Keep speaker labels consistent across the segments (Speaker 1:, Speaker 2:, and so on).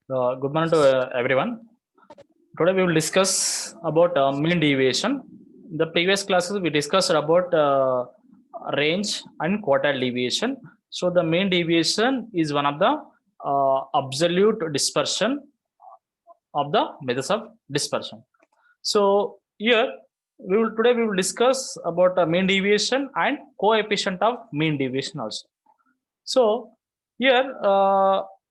Speaker 1: Good morning to everyone. Today we will discuss about mean deviation. In the previous classes we discussed about range and quartile deviation. So the mean deviation is one of the absolute dispersion of the methods of dispersion. So here we will discuss about mean deviation and coefficient of mean deviation also. So here,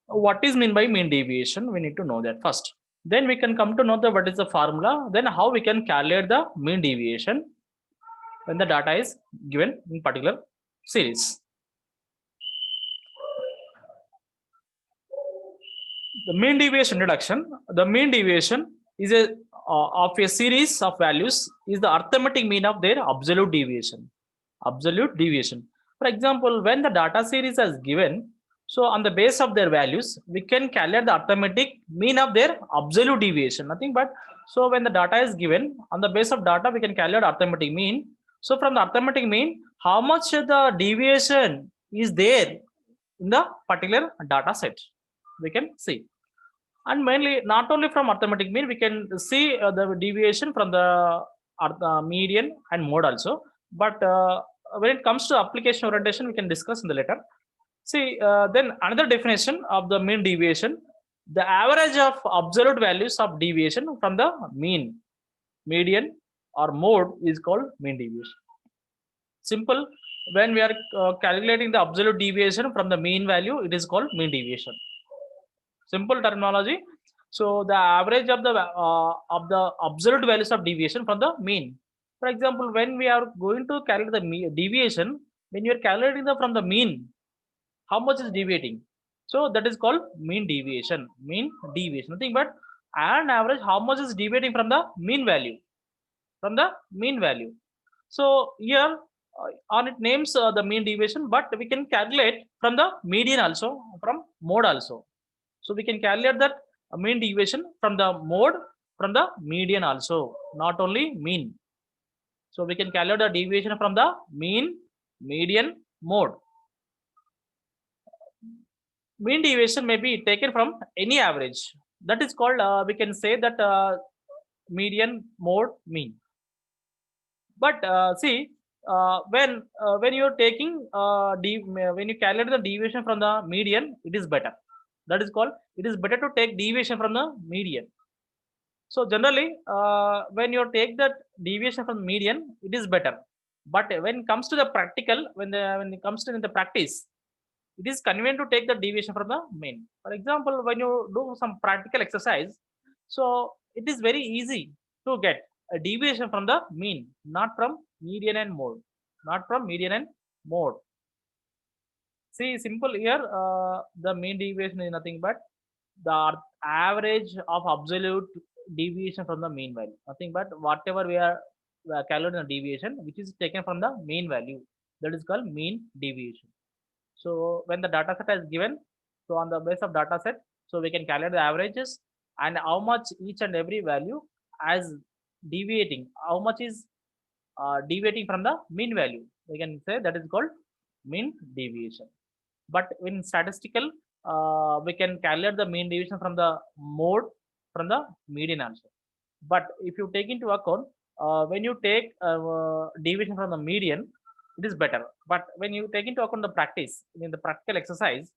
Speaker 1: what is mean by mean deviation? We need to know that first. Then we can come to know the what is the formula. Then how we can calculate the mean deviation when the data is given in particular series. The mean deviation reduction. The mean deviation is a of a series of values is the arithmetic mean of their absolute deviation. Absolute deviation. For example, when the data series is given, so on the base of their values, we can calculate the arithmetic mean of their absolute deviation. Nothing but so when the data is given on the base of data, we can calculate arithmetic mean. So from the arithmetic mean, how much the deviation is there in the particular data set, we can see. And mainly not only from arithmetic mean, we can see the deviation from the median and mode also. But when it comes to application orientation, we can discuss in the later. See, then another definition of the mean deviation, the average of absolute values of deviation from the mean, median or mode is called mean deviation. Simple, when we are calculating the absolute deviation from the mean value, it is called mean deviation. Simple terminology. So the average of the observed values of deviation from the mean. For example, when we are going to calculate the deviation, when you are calculating the from the mean, how much is deviating? So that is called mean deviation. Mean deviation, nothing but an average how much is deviating from the mean value. From the mean value. So here on it names the mean deviation, but we can calculate from the median also, from mode also. So we can calculate that mean deviation from the mode, from the median also, not only mean. So we can calculate the deviation from the mean, median, mode. Mean deviation may be taken from any average. That is called, we can say that median, mode, mean. But see, when you're taking when you calculate the deviation from the median, it is better. That is called, it is better to take deviation from the median. So generally, when you take that deviation from median, it is better. But when it comes to the practical, when it comes to the practice, it is convenient to take the deviation from the mean. For example, when you do some practical exercise, so it is very easy to get a deviation from the mean, not from median and mode, not from median and mode. See, simple here, the mean deviation is nothing but the average of absolute deviation from the mean value. Nothing but whatever we are calculating the deviation, which is taken from the mean value. That is called mean deviation. So when the data set is given, so on the base of data set, so we can calculate the averages and how much each and every value as deviating, how much is deviating from the mean value. We can say that is called mean deviation. But in statistical, we can calculate the mean deviation from the mode, from the median also. But if you take into account, when you take deviation from the median, it is better. But when you take into account the practice in the practical exercise,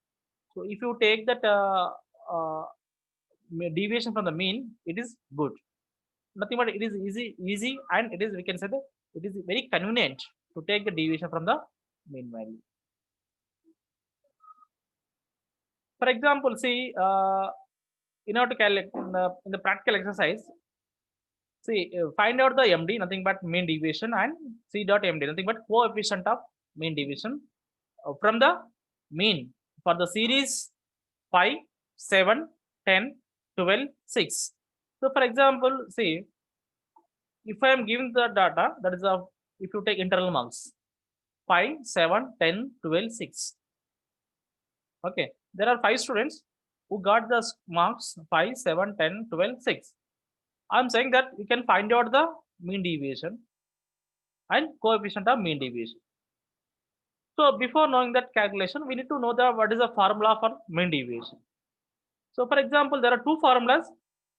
Speaker 1: so if you take that deviation from the mean, it is good. Nothing but it is easy, and it is, we can say that it is very convenient to take the deviation from the mean value. For example, see, in order to calculate in the practical exercise, see, find out the MD, nothing but mean deviation, and C dot MD, nothing but coefficient of mean deviation from the mean for the series 5, 7, 10, 12, 6. So, for example, see, if I am giving the data, that is of if you take internal marks 5, 7, 10, 12, 6. Okay, there are 5 students who got the marks 5, 7, 10, 12, 6. I'm saying that we can find out the mean deviation and coefficient of mean deviation. So before knowing that calculation, we need to know the what is the formula for mean deviation. So for example, there are two formulas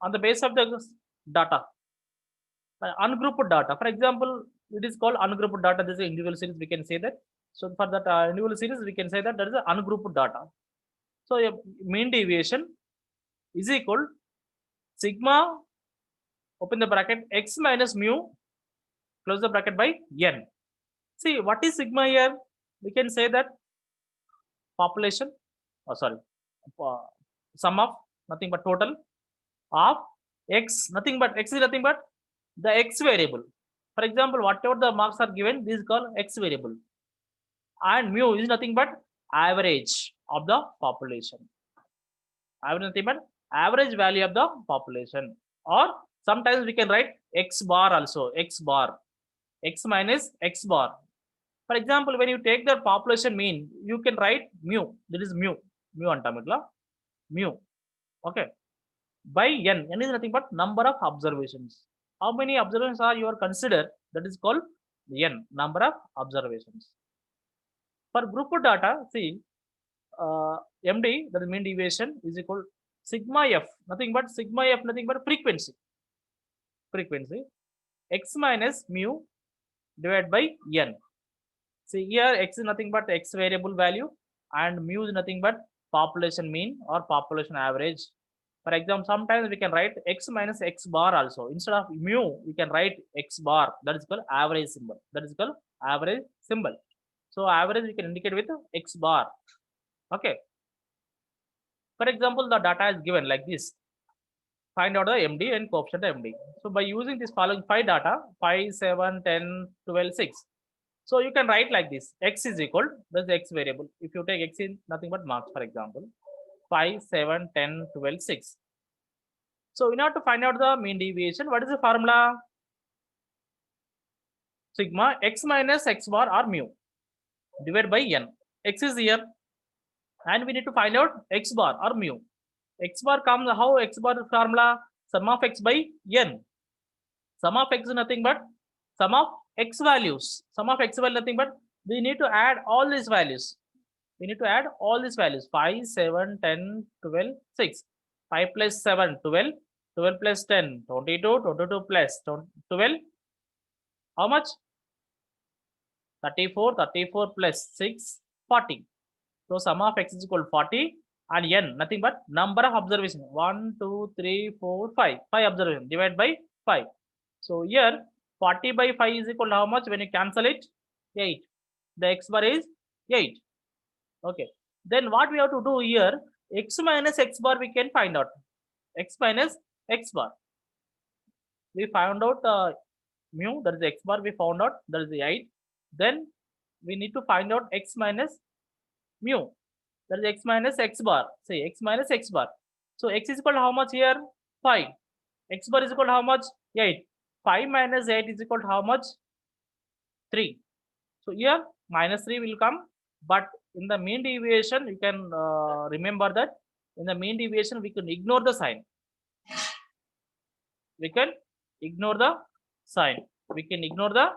Speaker 1: on the base of the data. Ungrouped data. For example, it is called ungrouped data. This is individual series. We can say that. So for that individual series, we can say that there is an ungrouped data. So a mean deviation is equal sigma, open the bracket, x minus mu, close the bracket, by n. See, what is sigma here? We can say that population, sorry, uh, sum of nothing but total of x, nothing but x is nothing but the x variable. For example, whatever the marks are given, this is called x variable. And mu is nothing but average of the population. Average nothing but average value of the population. Or sometimes we can write x bar also, x bar, x minus x bar. For example, when you take the population mean, you can write mu. That is mu. Mu antam itla. Mu. Okay. By n. N is nothing but number of observations. How many observations are you are considered? That is called n. Number of observations. For group data, see, MD, that is mean deviation, is equal sigma f. Nothing but sigma f, nothing but frequency. Frequency. X minus mu divided by n. See here, x is nothing but x variable value and mu is nothing but population mean or population average. For example, sometimes we can write x minus x bar also. Instead of mu, we can write x bar. That is called average symbol. That is called average symbol. So average we can indicate with x bar. Okay. For example, the data is given like this. Find out the MD and coefficient MD. So by using this following 5 data, 5, 7, 10, 12, 6. So you can write like this. X is equal, that's the x variable. If you take x in nothing but marks, for example, 5, 7, 10, 12, 6. So in order to find out the mean deviation, what is the formula? Sigma x minus x bar or mu divided by n. X is here and we need to find out x bar or mu. X bar comes, how x bar formula? Sum of x by n. Sum of x is nothing but sum of x values. Sum of x value nothing but we need to add all these values. We need to add all these values. 5, 7, 10, 12, 6. 5 plus 7, 12. 12 plus 10, 22. 22 plus 12. How much? 34. 34 plus 6, 40. So sum of x is equal to 40 and n nothing but number of observations. 1, 2, 3, 4, 5. 5 observations divided by 5. So here 40 by 5 is equal to how much? When you cancel it, 8. The x bar is 8. Okay. Then what we have to do here, x minus x bar we can find out. X minus x bar. We found out mu, that is x bar we found out, that is the 8. Then we need to find out x minus mu, that is x minus x bar. Say x minus x bar. So x is equal to how much here? 5. X bar is equal to how much? 8. 5 minus 8 is equal to how much? 3. So here minus 3 will come, but in the mean deviation you can remember that in the mean deviation we can ignore the sign. We can ignore the sign. We can ignore the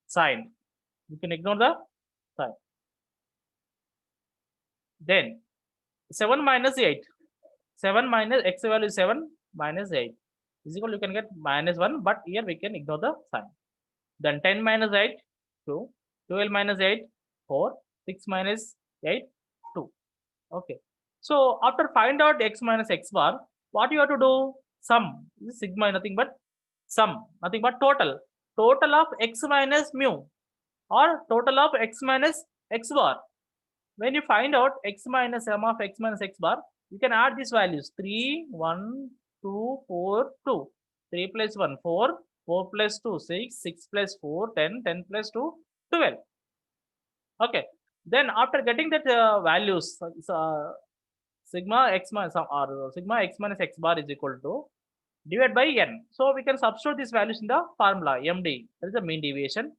Speaker 1: sign. We can ignore the sign. Then 7 minus 8. 7 minus x value is 7 minus 8 is equal, you can get minus 1, but here we can ignore the sign. Then 10 minus 8, 2. 12 minus 8, 4. 6 minus 8, 2. Okay. So after find out x minus x bar, what you have to do? Sum. This is sigma, nothing but sum, nothing but total. Total of x minus mu or total of x minus x bar. When you find out x minus sum of x minus x bar, you can add these values. 3, 1, 2, 4, 2. 3 plus 1, 4. 4 plus 2, 6. 6 plus 4, 10. 10 plus 2, 12. Okay. Then after getting that values, sigma x minus or sigma x minus x bar is equal to divided by n. So we can substitute these values in the formula MD. That is the mean deviation.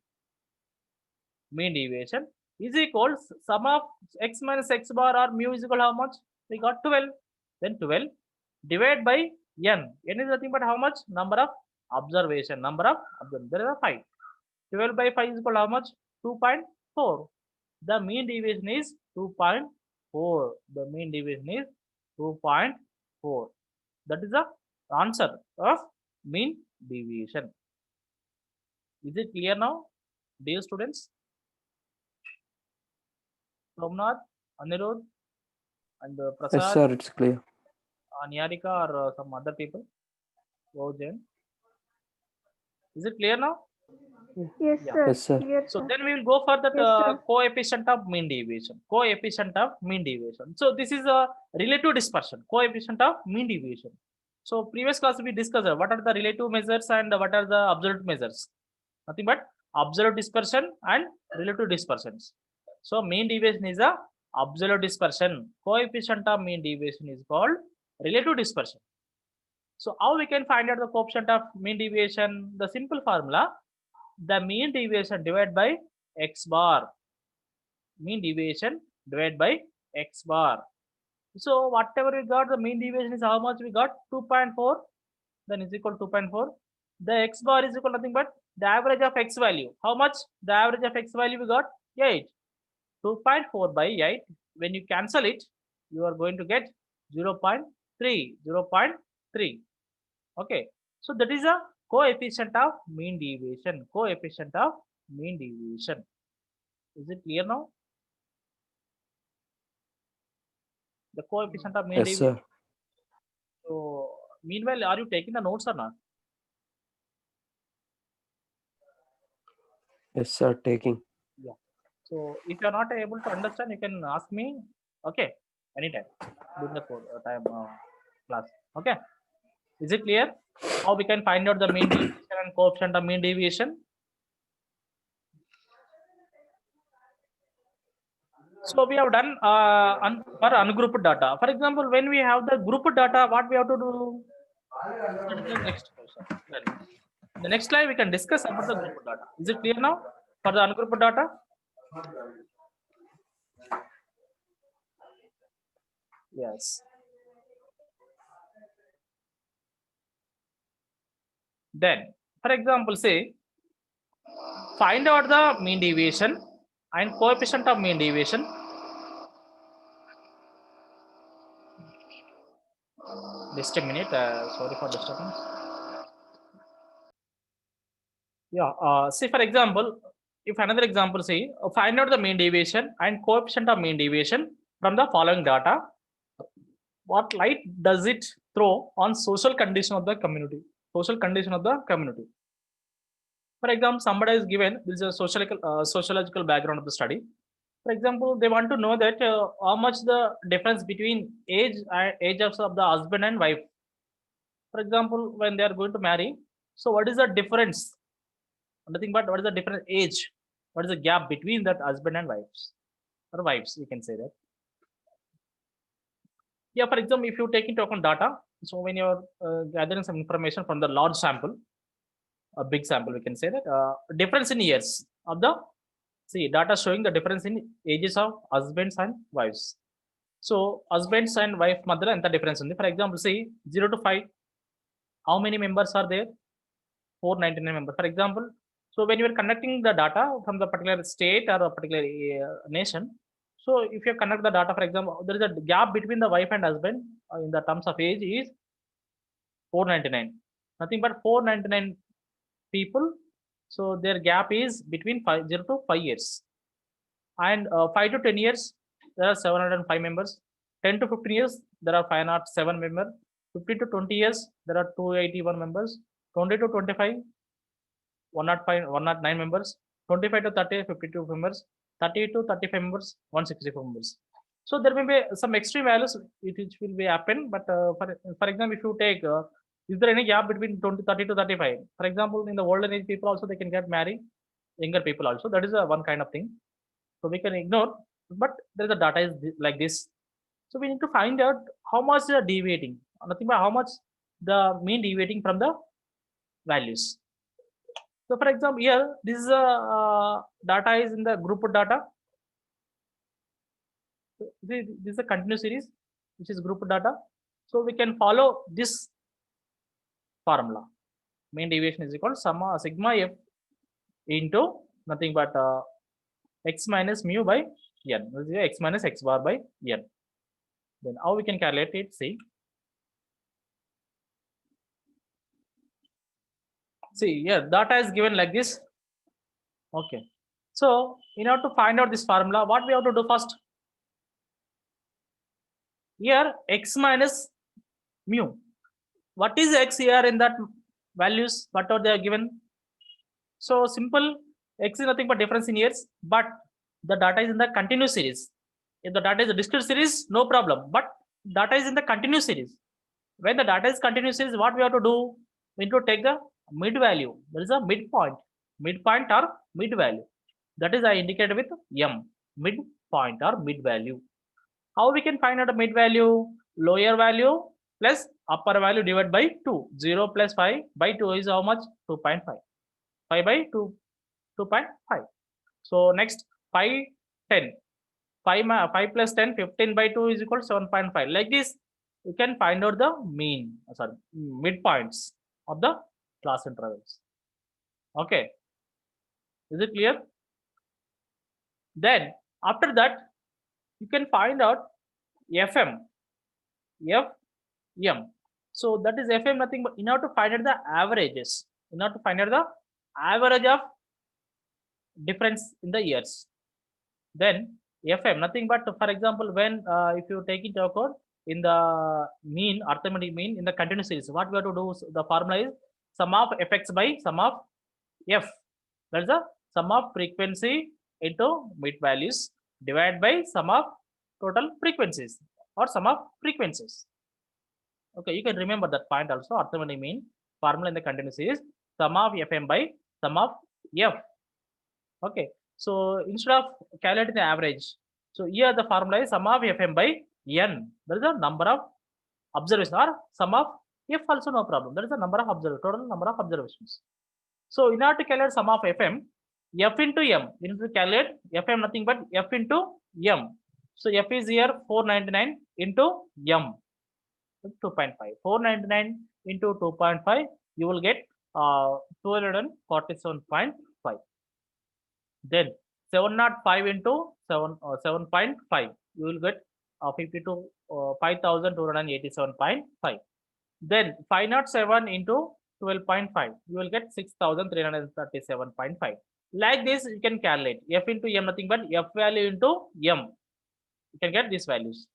Speaker 1: Mean deviation is equal sum of x minus x bar or mu is equal to how much? We got 12. Then 12 divided by n. N is nothing but how much? Number of observation. Number of observation. There is a 5. 12 by 5 is equal to how much? 2.4. The mean deviation is 2.4. The mean deviation is 2.4. 4. That is the answer of mean deviation. Is it clear now, dear students? Somnath, Anirudh, and
Speaker 2: Yes,
Speaker 1: Prasad,
Speaker 2: sir, it's clear.
Speaker 1: Niharika, or some other people? Vojan. Is it clear now?
Speaker 3: Yes,
Speaker 1: Yeah.
Speaker 3: sir.
Speaker 2: Yes, sir.
Speaker 3: Clear,
Speaker 1: So
Speaker 3: sir.
Speaker 1: then we will go for that
Speaker 3: Yes, sir.
Speaker 1: coefficient of mean deviation. Coefficient of mean deviation. So this is a relative dispersion. Coefficient of mean deviation. So previous class we discussed what are the relative measures and what are the absolute measures. Nothing but absolute dispersion and relative dispersions. So mean deviation is a absolute dispersion. Coefficient of mean deviation is called relative dispersion. So how we can find out the coefficient of mean deviation? The simple formula, the mean deviation divided by x bar. Mean deviation divided by x bar. So whatever we got, the mean deviation is how much we got? 2.4. Then is equal to 2.4. The x bar is equal to nothing but the average of x value. How much? The average of x value we got? 8. 2.4 by 8. When you cancel it, you are going to get 0.3. 0.3. Okay. So that is a coefficient of mean deviation. Coefficient of mean deviation. Is it clear now? The coefficient of mean
Speaker 2: Yes,
Speaker 1: deviation.
Speaker 2: sir.
Speaker 1: So meanwhile, are you taking the notes or not?
Speaker 2: Yes, sir, taking.
Speaker 1: Yeah. So if you are not able to understand, you can ask me. Okay, anytime during the time class. Okay, is it clear? How we can find out the mean deviation and coefficient of mean deviation? So we have done for ungrouped data. For example, when we have the grouped data, what we have to do? That is the next question. Then the next slide we can discuss about the grouped data. Is it clear now for the ungrouped data? Yes. Then, for example, say find out the mean deviation and coefficient of mean deviation. Just a minute. Sorry for disturbance. Yeah. See, for example, if another example, say find out the mean deviation and coefficient of mean deviation from the following data. What light does it throw on social condition of the community? Social condition of the community. For example, somebody is given this is a sociological background of the study. For example, they want to know that how much the difference between ages of the husband and wife. For example, when they are going to marry, so what is the difference? Nothing but what is the different age? What is the gap between that husband and wives or wives? We can say that. Yeah, for example, if you take into account data, so when you're gathering some information from the large sample, a big sample, we can say that difference in years of the see data showing the difference in ages of husbands and wives. So husbands and wife mother and the difference in for example, see 0 to 5, how many members are there? 499 members. For example, so when you are conducting the data from the particular state or a particular nation, so if you conduct the data, for example, there is a gap between the wife and husband in the terms of age is 499. Nothing but 499 people. So their gap is between 0 to 5 years. And 5 to 10 years, there are 705 members. 10 to 15 years, there are 507 members. 15 to 20 years, there are 281 members. 20 to 25, 105, 109 members. 25 to 30, 52 members. 30 to 35 members, 164 members. So there may be some extreme values which will be happen. But for example, if you take, is there any gap between 30 to 35? For example, in the older age people also they can get married, younger people also. That is one kind of thing. So we can ignore, but there is a data is like this. So we need to find out how much they are deviating. Nothing but how much the mean deviating from the values. So for example, here this is a data is in the group data. This is a continuous series, which is group data. So we can follow this formula. Mean deviation is equal to sigma f into nothing but x minus mu by n. This is x minus x bar by n. Then how we can calculate it? See, See here, data is given like this. Okay. So in order to find out this formula, what we have to do first? Here x minus mu. What is x here in that values? What are they given? So simple, x is nothing but difference in years, but the data is in the continuous series. If the data is a discrete series, no problem. But data is in the continuous series. When the data is continuous series, what we have to do? We need to take the mid value. There is a midpoint. Midpoint or mid value. That is I indicated with M. Midpoint or mid value. How we can find out a mid value? Lower value plus upper value divided by 2. 0 plus 5 by 2 is how much? 2.5. 5 by 2, 2.5. So next 5, 10. 5 plus 10, 15 by 2 is equal to 7.5. Like this, you can find out the mean, midpoints of the class intervals. Okay. Is it clear? Then after that, you can find out FM. FM. So that is FM nothing but in order to find out the averages. In order to find out the average of difference in the years. Then FM nothing but for example when if you take into account in the mean arithmetic mean in the continuous series, what we have to do is the formula is sum of fx by sum of f. That's the sum of frequency into mid values divided by sum of total frequencies or sum of frequencies. Okay, you can remember that point also. Arithmetic mean formula in the continuous series sum of fm by sum of f. Okay, so instead of calculating the average, so here the formula is sum of fm by n. That is the number of observations or sum of f also no problem. That is the number of total number of observations. So in order to calculate sum of fm, f into m, we need to calculate fm nothing but f into m. So f is here 499 into m, 2.5. 499 into 2.5, you will get 247.5. Then 705 into 7.5, you will get 5,287.5. Then 507 into 12.5, you will get 6,337.5. Like this, you can calculate f into m nothing but f value into m. You can get these values.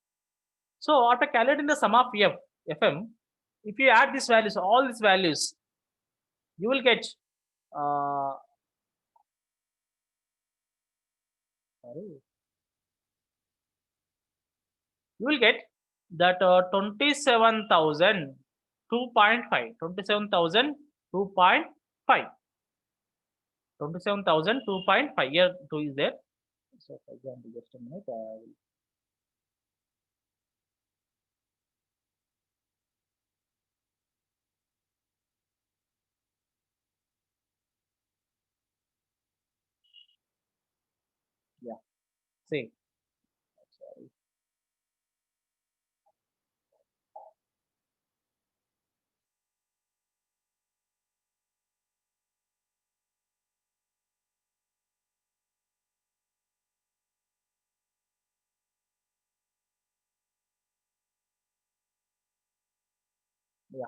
Speaker 1: So after calculating the sum of fm, if you add these values, all these values, you will get you will get that 27,000 2.5 27,000 2.5 27,000 2.5 here 2 is there. So for example, just a minute, yeah, see, sorry. Yeah,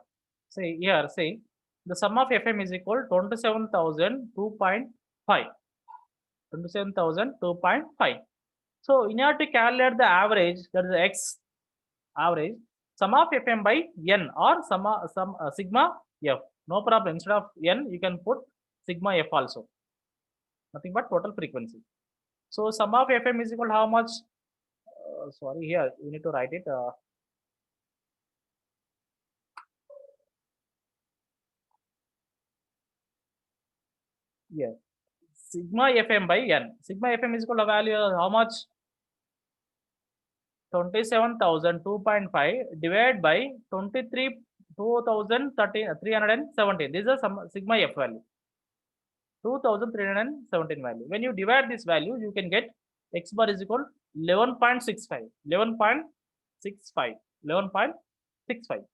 Speaker 1: see here, see the sum of fm is equal 27,000 2.5 27,000 2.5. So in order to calculate the average, that is x average, sum of fm by n or sigma f. No problem. Instead of n, you can put sigma f also. Nothing but total frequency. So sum of fm is equal to how much? Sorry, here you need to write it. Here sigma fm by n. Sigma fm is equal to value how much? 27,002.5 divided by 23 317. This is a sigma f value. 2,317 value. When you divide this value, you can get x bar is equal 11.65. 11.65. 11.65.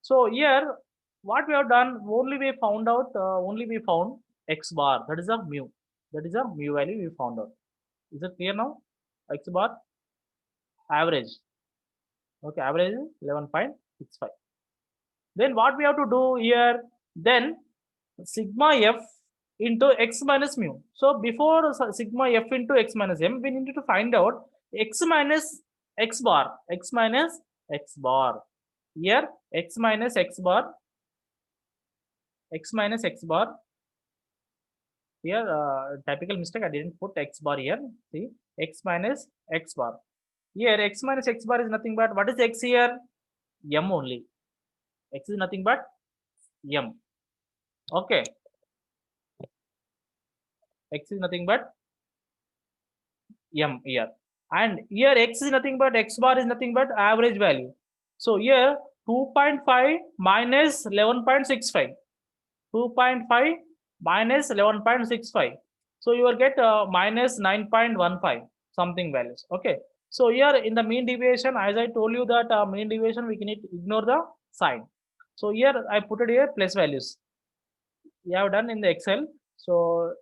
Speaker 1: So here, what we have done, only we found out, only we found x bar. That is a mu. That is a mu value we found out. Is it clear now? X bar average. Okay, average is 11.65. Then what we have to do here? Then sigma f into x minus mu. So before sigma f into x minus m, we need to find out x minus x bar, x minus x bar. Here x minus x bar, x minus x bar. Here typical mistake, I didn't put x bar here. See, x minus x bar. Here x minus x bar is nothing but what is x here? M only. X is nothing but m. Okay. X is nothing but m here. And here x is nothing but x bar is nothing but average value. So here 2.5 minus 11.65. 2.5 minus 11.65. So you will get minus 9.15 something values. Okay. So here in the mean deviation, as I told you that mean deviation, we can ignore the sign. So here I put it here plus values. We have done in the Excel. So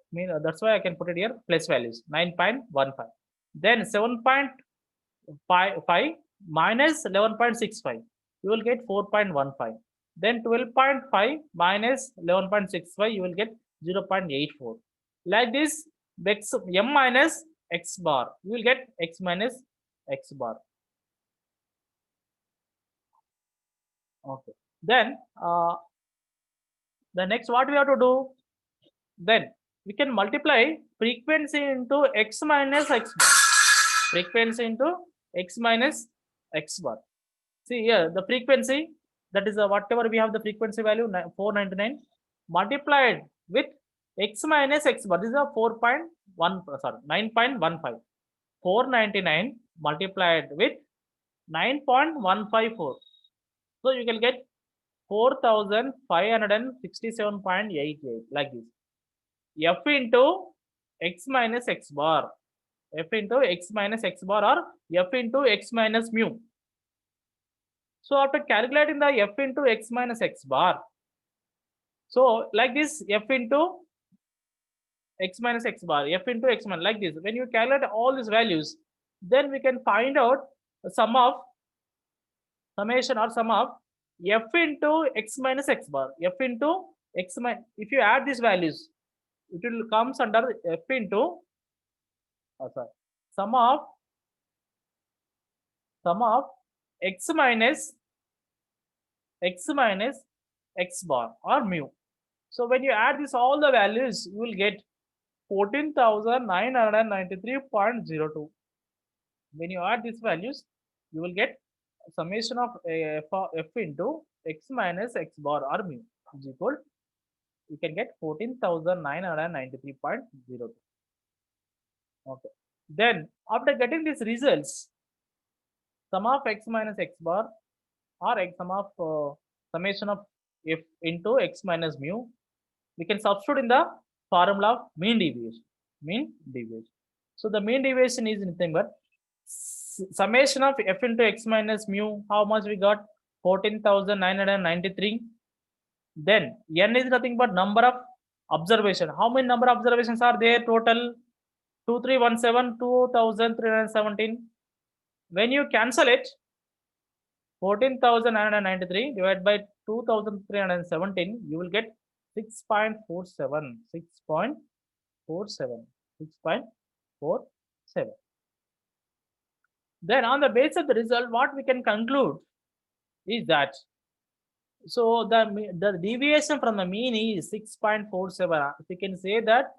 Speaker 1: that's why I can put it here plus values 9.15. Then 7.5 minus 11.65. You will get 4.15. Then 12.5 minus 11.65. You will get 0.84. Like this, x m minus x bar. You will get x minus x bar. Okay. Then the next what we have to do? Then we can multiply frequency into x minus x bar. Frequency into x minus x bar. See here the frequency, that is whatever we have the frequency value 499 multiplied with x minus x bar. This is a 4.1 sorry 9.15. 499 multiplied with 9.154. So you can get 4567.88 like this. F into x minus x bar. F into x minus x bar or f into x minus mu. So after calculating the f into x minus x bar, so like this f into x minus x bar, f into x minus like this. When you calculate all these values, then we can find out the sum of summation or sum of f into x minus x bar, f into x minus. If you add these values, it will comes under f into sorry, sum of x minus x bar or mu. So when you add this all the values, you will get 14,993.02. When you add these values, you will get summation of f into x minus x bar or mu is equal. You can get 14,993.02. Okay. Then after getting these results, sum of x minus x bar or sum of summation of f into x minus mu, we can substitute in the formula of mean deviation. Mean deviation. So the mean deviation is nothing but summation of f into x minus mu. How much we got? 14,993. Then n is nothing but number of observation. How many number of observations are there total? 2317, 2317. When you cancel it, 14,993 divided by 2,317, you will get 6.47. 6.47. 6.47. Then on the basis of the result, what we can conclude is that so the deviation from the mean is 6.47. We can say that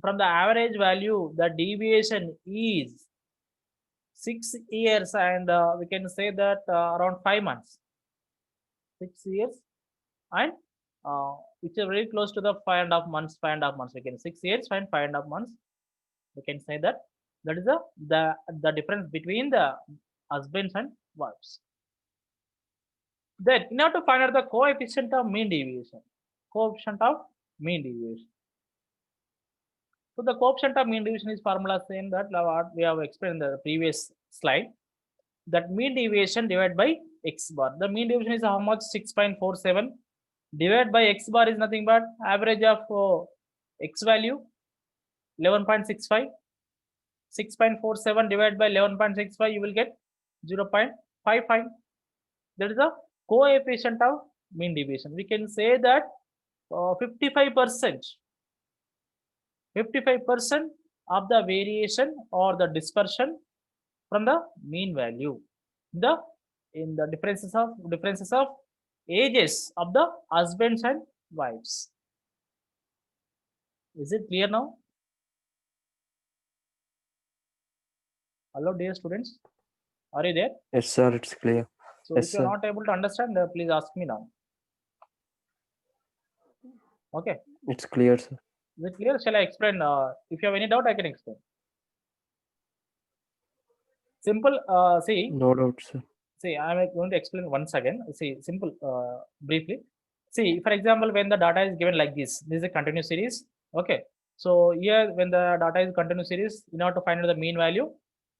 Speaker 1: from the average value, the deviation is 6 years, and we can say that around 5 months. 6 years, and which are very close to the 5.5 months. 5.5 months. We can 6 years and 5.5 months. We can say that is the difference between the husbands and wives. Then in order to find out the coefficient of mean deviation, coefficient of mean deviation. So the coefficient of mean deviation is formula same that what we have explained in the previous slide. That mean deviation divided by x bar. The mean deviation is how much? 6.47 divided by x bar is nothing but average of x value 11.65. 6.47 divided by 11.65, you will get 0.55. That is the coefficient of mean deviation. We can say that 55%. 55% of the variation or the dispersion from the mean value. The in the differences of ages of the husbands and wives. Is it clear now? Hello, dear students. Are you there?
Speaker 2: Yes, sir, it's clear.
Speaker 1: So
Speaker 2: Yes,
Speaker 1: if you are
Speaker 2: sir.
Speaker 1: not able to understand, please ask me now. Okay.
Speaker 2: It's clear, sir.
Speaker 1: Is it clear? Shall I explain? If you have any doubt, I can explain. Simple.
Speaker 2: No doubt, sir.
Speaker 1: See, I am going to explain once again. See, simple, briefly. See, for example, when the data is given like this is a continuous series. Okay. So here, when the data is continuous series, in order to find out the mean value,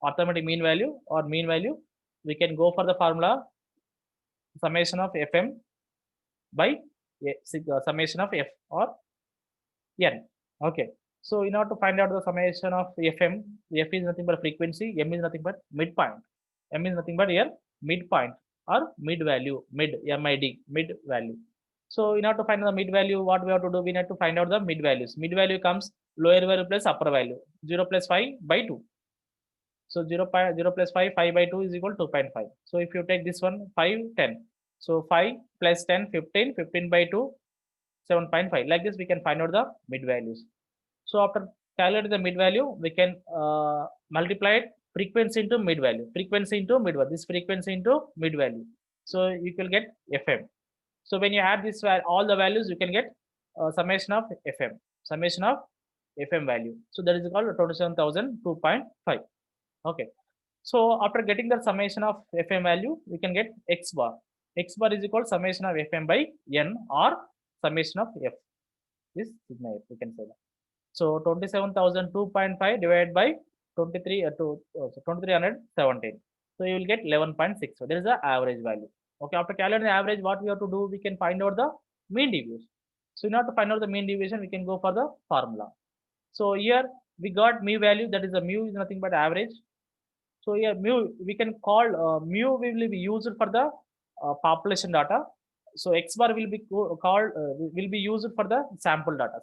Speaker 1: arithmetic mean value or mean value, we can go for the formula summation of Fm by summation of F or N. Okay. So in order to find out the summation of Fm, F is nothing but frequency, M is nothing but midpoint. M is nothing but here midpoint or mid value, mid mid value. So in order to find the mid value, what we have to do, we need to find out the mid values. Mid value comes lower value plus upper value, 0 plus 5 by 2. So 0 plus 5, 5 by 2 is equal to 2.5. So if you take this one, 5, 10. So 5 plus 10, 15, 15 by 2, 7.5. Like this, we can find out the mid values. So after calculating the mid value, we can multiply it frequency into mid value, frequency into mid value, this frequency into mid value. So you will get Fm. So when you add this all the values, you can get summation of Fm, summation of Fm value. So that is called 27,002.5. Okay. So after getting the summation of Fm value, we can get X bar. X bar is equal summation of Fm by N or summation of F. This sigma F, we can say that. So 27,002.5 divided by 2317. So you will get 11.6. So there is the average value. Okay, after calculating the average, what we have to do, we can find out the mean deviation. So in order to find out the mean deviation, we can go for the formula. So here we got mu value, that is the mu is nothing but average. So here mu we can call mu will be used for the population data. So X bar will be called will be used for the sample data.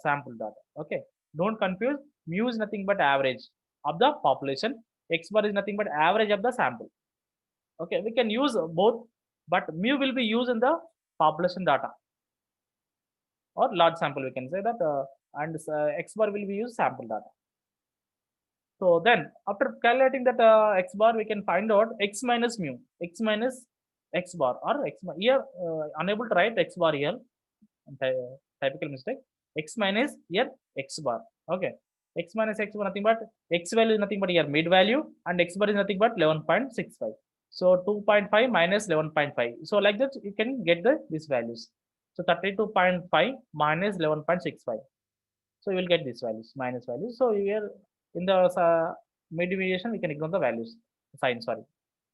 Speaker 1: Okay, don't confuse. Mu is nothing but average of the population. X bar is nothing but average of the sample. Okay, we can use both, but mu will be used in the population data or large sample. We can say that, and X bar will be used sample data. So then after calculating that X bar, we can find out X minus mu, X minus X bar or X here unable to write X bar here, typical mistake. X minus here X bar. Okay, X minus X bar nothing but X value is nothing but here mid value and X bar is nothing but 11.65. So 2.5 minus 11.5. So like that you can get these values. So 32.5 minus 11.65. So you will get these values, minus values. So here in the mean deviation, we can ignore the values, sign, sorry.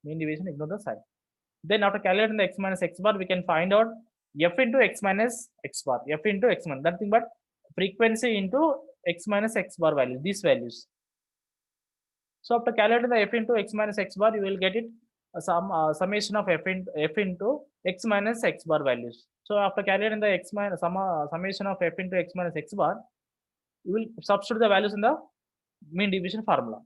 Speaker 1: Mean deviation, ignore the sign. Then after calculating the X minus X bar, we can find out F into X minus X bar, F into X minus, nothing but frequency into X minus X bar value, these values. So after calculating the F into X minus X bar, you will get it summation of F into X minus X bar values. So after calculating the X minus summation of F into X minus X bar, you will substitute the values in the mean deviation formula.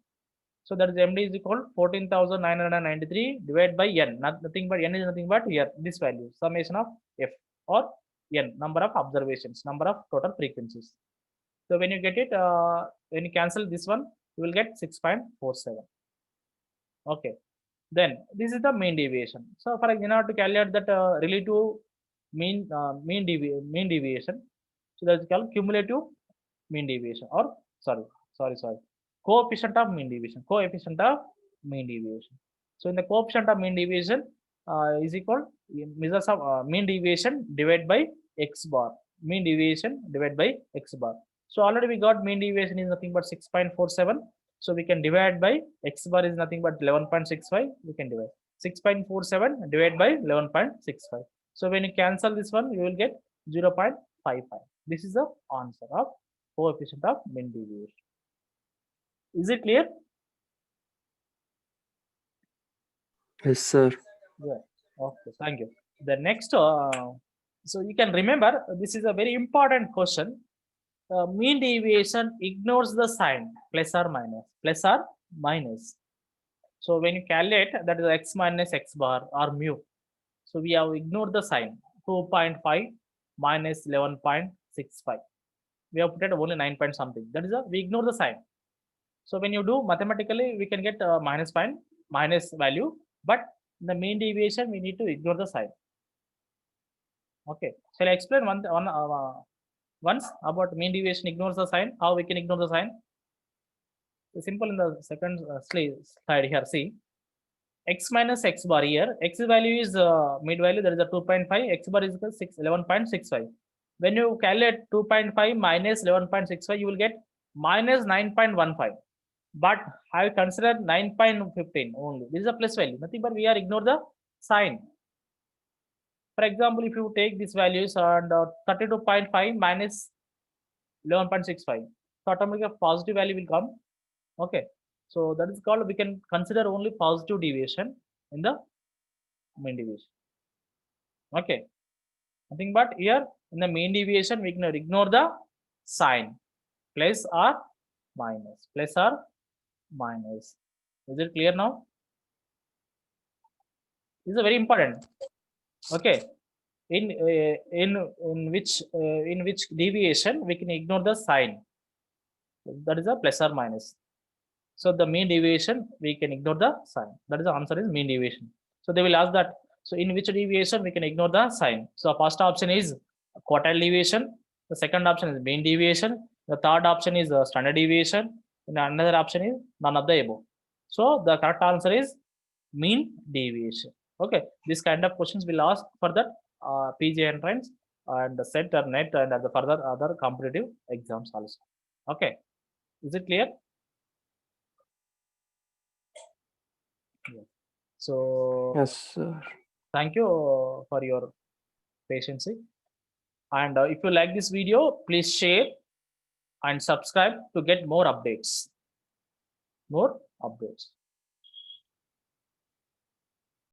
Speaker 1: So that is MD is equal 14,993 divided by N. Nothing but N is nothing but here this value, summation of F or N, number of observations, number of total frequencies. So when you get it, when you cancel this one, you will get 6.47. Okay. Then this is the mean deviation. So for in order to calculate that relative mean deviation, so that is called cumulative mean deviation or sorry coefficient of mean deviation, so in the coefficient of mean deviation is equal measures of mean deviation divided by X bar, mean deviation divided by X bar. So already we got mean deviation is nothing but 6.47. So we can divide by X bar is nothing but 11.65. We can divide 6.47 divided by 11.65. So when you cancel this one, you will get 0.55. This is the answer of coefficient of mean deviation. Is it clear?
Speaker 2: Yes, sir.
Speaker 1: Yeah. Okay. Thank you. The next So you can remember this is a very important question. Mean deviation ignores the sign plus or minus, plus or minus. So when you calculate, that is x minus x bar or mu. So we have ignored the sign 2.5 minus 11.65. We have put it only 9 point something. That is we ignore the sign. So when you do mathematically, we can get minus value, but in the mean deviation we need to ignore the sign. Okay, shall I explain once about mean deviation ignores the sign? How we can ignore the sign? It's simple in the second slide here. See, x minus x bar here. X value is mid value. That is a 2.5. X bar is equal 11.65. When you calculate 2.5 minus 11.65, you will get minus 9.15. But I consider 9.15 only. This is a plus value. Nothing but we are ignore the sign. For example, if you take these values and 32.5 minus 11.65, so automatically a positive value will come. Okay, so that is called, we can consider only positive deviation in the mean deviation. Okay, nothing but here in the mean deviation we can ignore the sign plus or minus, plus or minus. Is it clear now? This is very important. Okay, in which deviation we can ignore the sign, that is a plus or minus. So the mean deviation we can ignore the sign. That is the answer is mean deviation. So they will ask that. So in which deviation we can ignore the sign? So first option is quartile deviation. The second option is mean deviation. The third option is standard deviation. And another option is none of the above. So the correct answer is mean deviation. Okay, this kind of questions will ask for the PG entrance and the set or net and the further other competitive exams also. Okay, is it clear? Yeah. So
Speaker 2: Yes, sir.
Speaker 1: thank you for your patience. And if you like this video, please share and subscribe to get more updates. More updates.